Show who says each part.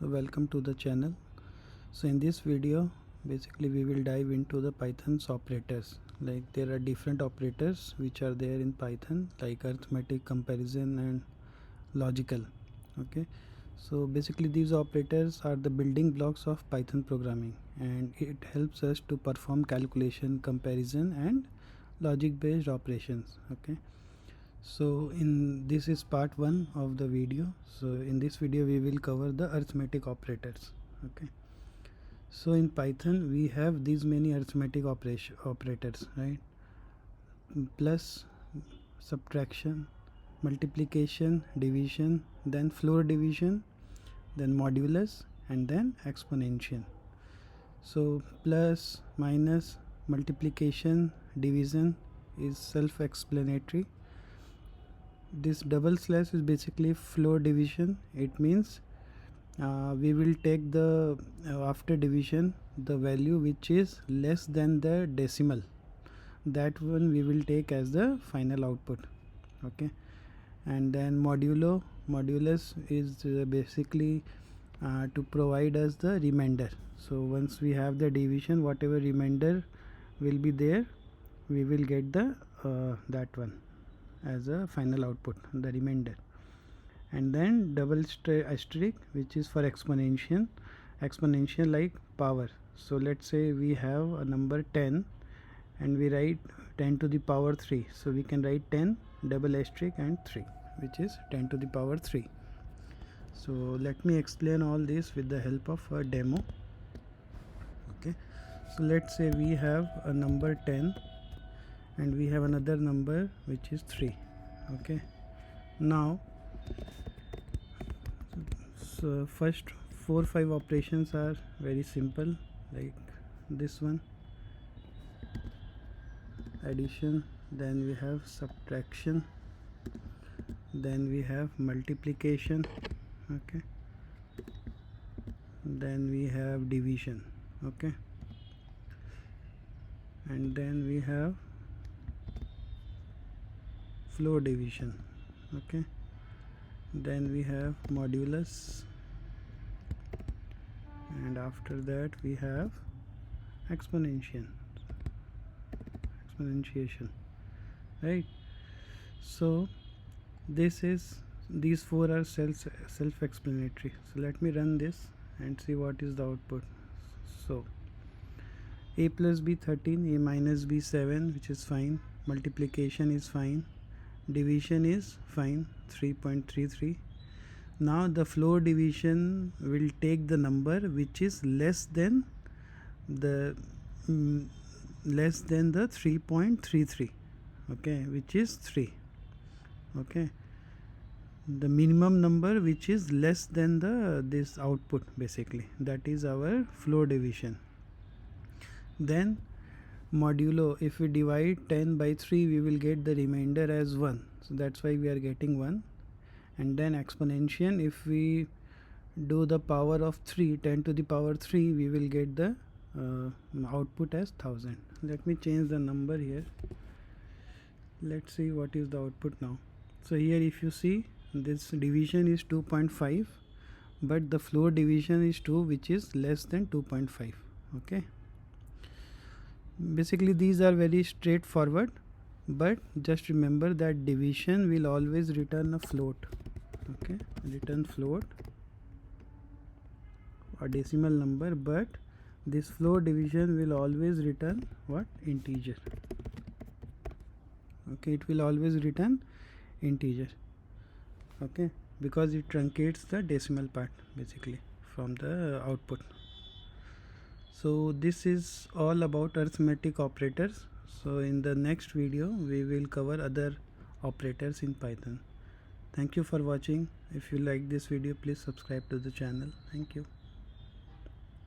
Speaker 1: Welcome to the channel. So in this video basically we will dive into the Python's operators. Like there are different operators which are there in Python, like arithmetic, comparison and logical. Okay, so basically these operators are the building blocks of Python programming, and it helps us to perform calculation, comparison and logic based operations. Okay, so this is part 1 of the video. So in this video we will cover the arithmetic operators. Okay, so in Python we have these many arithmetic operators, right? Plus, subtraction, multiplication, division, then floor division, then modulus and then exponential. So plus, minus, multiplication, division is self-explanatory. This double slash is basically floor division. It means we will take the after division the value which is less than the decimal, that one we will take as the final output. Okay, and then modulus is basically to provide us the remainder. So once we have the division, whatever remainder will be there, we will get the that one as a final output, the remainder. And then double asterisk, which is for exponential like power. So let's say we have a number 10 and we write 10 to the power 3, so we can write 10 double asterisk and 3, which is 10 to the power 3. So let me explain all this with the help of a demo. Okay, so let's say we have a number 10 and we have another number which is 3. Okay, now so first 4-5 operations are very simple, like this one, addition, then we have subtraction, then we have multiplication. Okay, then we have division. Okay, and then we have floor division. Okay, then we have modulus, and after that we have exponentiation, right? So these four are self-explanatory. So let me run this and see what is the output. So a plus b 13, a minus b 7, which is fine, multiplication is fine, division is fine, 3.33. Now the floor division will take the number which is less than the 3.33. okay, which is 3. okay, the minimum number which is less than this output, basically that is our floor division. Then modulo, if we divide 10 by 3 we will get the remainder as 1, so that's why we are getting 1. And then exponential, if we do the power of 3, 10 to the power 3, we will get the output as 1000. Let me change the number here. Let's see what is the output now. So here if you see, this division is 2.5, but the floor division is 2, which is less than 2.5. okay, basically these are very straightforward, but just remember that division will always return a float. Okay, return float or decimal number, but this floor division will always return what? Integer. Okay, it will always return integer. Okay, because it truncates the decimal part basically from the output. So this is all about arithmetic operators. So in the next video we will cover other operators in Python. Thank you for watching. If you like this video, please subscribe to the channel. Thank you.